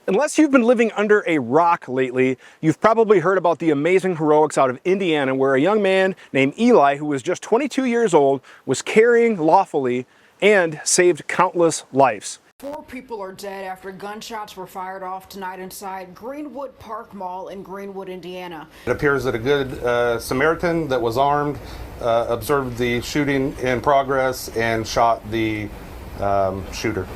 Unless you've been living under a rock lately, you've probably heard about the amazing heroics out of Indiana where a young man named Eli, who was just 22 years old, was carrying lawfully and saved countless lives. 4 people are dead after gunshots were fired off tonight inside Greenwood Park Mall in Greenwood, Indiana. It appears that a Good Samaritan that was armed observed the shooting in progress and shot the shooter.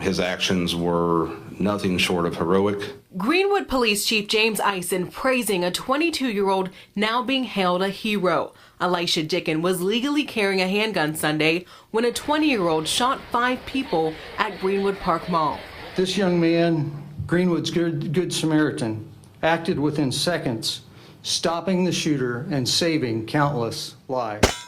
His actions were nothing short of heroic. Greenwood Police Chief James Eisen praising a 22-year-old now being hailed a hero. Elisjsha Dicken was legally carrying a handgun Sunday when a 20-year-old shot 5 people at Greenwood Park Mall. This young man, Greenwood's Good Samaritan, acted within seconds, stopping the shooter and saving countless lives.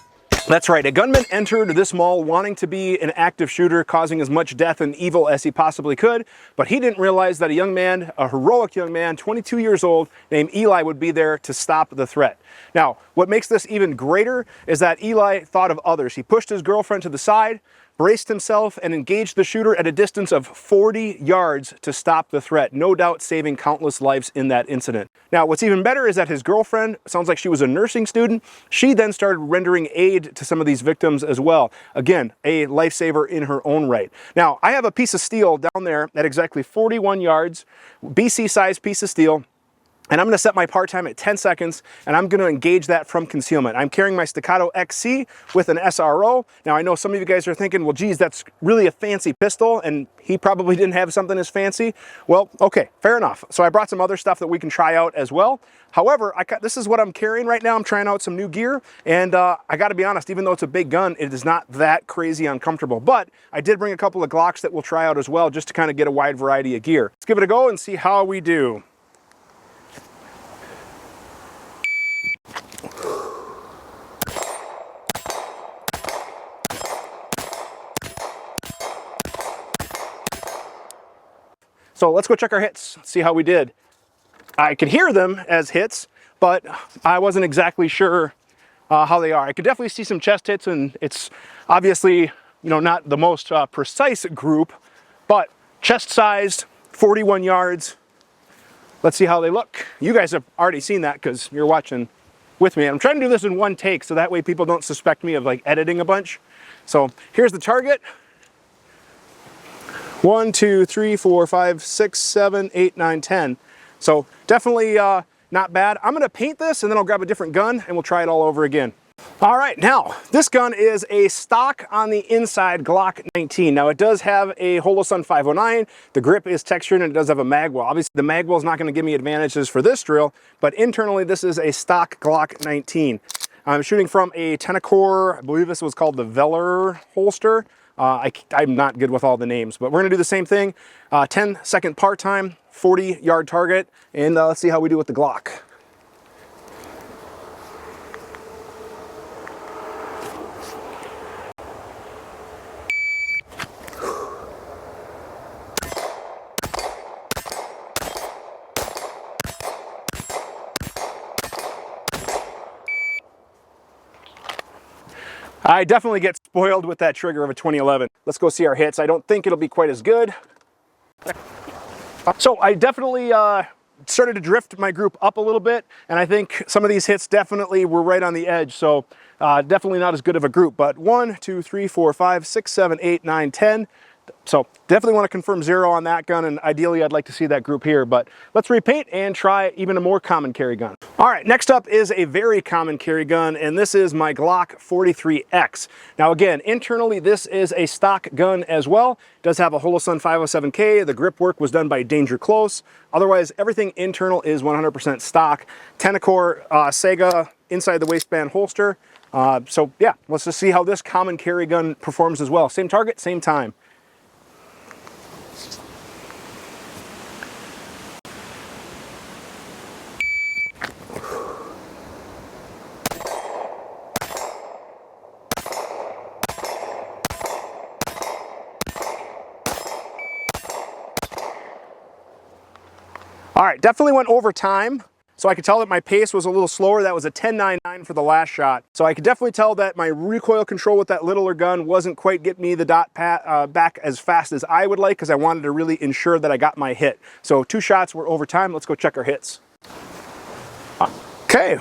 That's right, a gunman entered this mall wanting to be an active shooter, causing as much death and evil as he possibly could, but he didn't realize that a young man, a heroic young man, 22 years old, named Eli would be there to stop the threat. Now, what makes this even greater is that Eli thought of others. He pushed his girlfriend to the side, braced himself, and engaged the shooter at a distance of 40 yards to stop the threat, no doubt saving countless lives in that incident. Now, what's even better is that his girlfriend, sounds like she was a nursing student, she then started rendering aid to some of these victims as well. Again, a lifesaver in her own right. Now, I have a piece of steel down there at exactly 41 yards, BC-sized piece of steel, and I'm going to set my part time at 10 seconds, and I'm going to engage that from concealment. I'm carrying my Staccato XC with an SRO. Now, I know some of you guys are thinking, well, geez, that's really a fancy pistol, and he probably didn't have something as fancy. Well, okay, fair enough. So I brought some other stuff that we can try out as well. However, this is what I'm carrying right now. I'm trying out some new gear, and I got to be honest, even though it's a big gun, it is not that crazy uncomfortable. But I did bring a couple of Glocks that we'll try out as well, just to kind of get a wide variety of gear. Let's give it a go and see how we do. So let's go check our hits, see how we did. I could hear them as hits, but I wasn't exactly sure how they are. I could definitely see some chest hits, and it's obviously, you know, not the most precise group, but chest-sized, 41 yards. Let's see how they look. You guys have already seen that because you're watching with me. I'm trying to do this in one take so that way people don't suspect me of like editing a bunch. So here's the target. 1, 2, 3, 4, 5, 6, 7, 8, 9, 10. So definitely not bad. I'm gonna paint this and then I'll grab a different gun and we'll try it all over again. All right, now this gun is a stock on the inside Glock 19. Now it does have a Holosun 509. The grip is textured and it does have a mag well. Obviously the mag well is not gonna give me advantages for this drill, but internally this is a stock Glock 19. I'm shooting from a Tenacor, I believe this was called the Velar holster. I'm not good with all the names, but we're gonna do the same thing. 10-second part time, 40-yard target, and let's see how we do with the Glock. I definitely get spoiled with that trigger of a 2011. Let's go see our hits. I don't think it'll be quite as good. So I definitely started to drift my group up a little bit, and I think some of these hits definitely were right on the edge, so definitely not as good of a group. But 1, 2, 3, 4, 5, 6, 7, 8, 9, 10. So definitely want to confirm 0 on that gun, and ideally I'd like to see that group here, but let's repaint and try even a more common carry gun. All right, next up is a very common carry gun, and this is my Glock 43X. Now again, internally this is a stock gun as well. It does have a Holosun 507K. The grip work was done by Danger Close. Otherwise, everything internal is 100% stock. Tenacor Sega inside the waistband holster. So yeah, let's just see how this common carry gun performs as well. Same target, same time. All right, definitely went over time. So I could tell that my pace was a little slower. That was a 10.99 for the last shot. So I could definitely tell that my recoil control with that littler gun wasn't quite getting me the dot back as fast as I would like, because I wanted to really ensure that I got my hit. So 2 shots were over time. Let's go check our hits. Okay,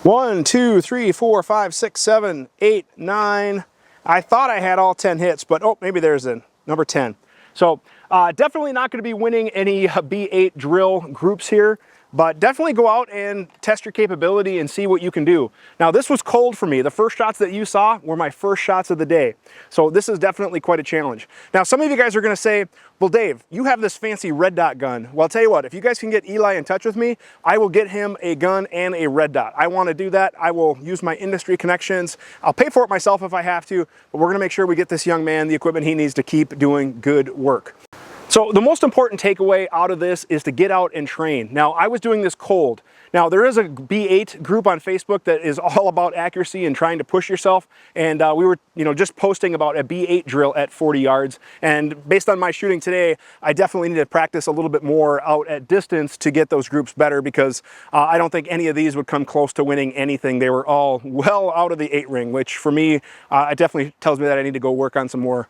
1, 2, 3, 4, 5, 6, 7, 8, 9. I thought I had all 10 hits, but oh, maybe there's a number 10. So definitely not going to be winning any B8 drill groups here, but definitely go out and test your capability and see what you can do. Now, this was cold for me. The first shots that you saw were my first shots of the day. So this is definitely quite a challenge. Now, some of you guys are going to say, well, Dave, you have this fancy red dot gun. Well, I'll tell you what, if you guys can get Eli in touch with me, I will get him a gun and a red dot. I want to do that. I will use my industry connections. I'll pay for it myself if I have to, but we're going to make sure we get this young man the equipment he needs to keep doing good work. So the most important takeaway out of this is to get out and train. Now, I was doing this cold. Now, there is a B8 group on Facebook that is all about accuracy and trying to push yourself. And we were, just posting about a B8 drill at 40 yards. And based on my shooting today, I definitely need to practice a little bit more out at distance to get those groups better, because I don't think any of these would come close to winning anything. They were all well out of the 8 ring, which for me, it definitely tells me that I need to go work on some more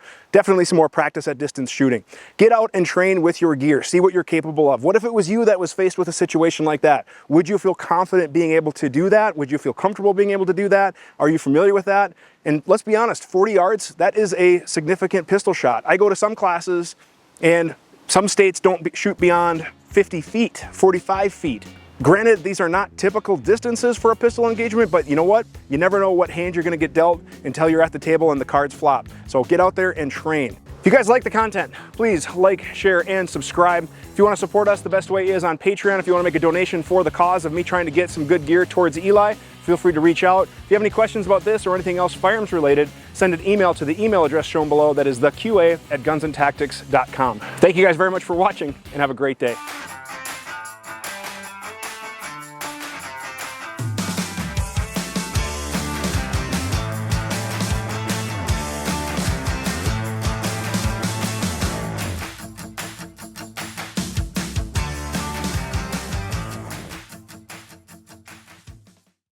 practice at distance shooting. Get out and train with your gear. See what you're capable of. What if it was you that was faced with a situation like that? Would you feel confident being able to do that? Would you feel comfortable being able to do that? Are you familiar with that? And let's be honest, 40 yards, that is a significant pistol shot. I go to some classes and some states don't shoot beyond 50 feet, 45 feet. Granted, these are not typical distances for a pistol engagement, but you know what? You never know what hand you're gonna get dealt until you're at the table and the cards flop. So get out there and train. If you guys like the content, please like, share, and subscribe. If you want to support us, the best way is on Patreon. If you want to make a donation for the cause of me trying to get some good gear towards Eli, feel free to reach out. If you have any questions about this or anything else firearms related, send an email to the email address shown below. That is theqa@gunsandtactics.com. Thank you guys very much for watching, and have a great day.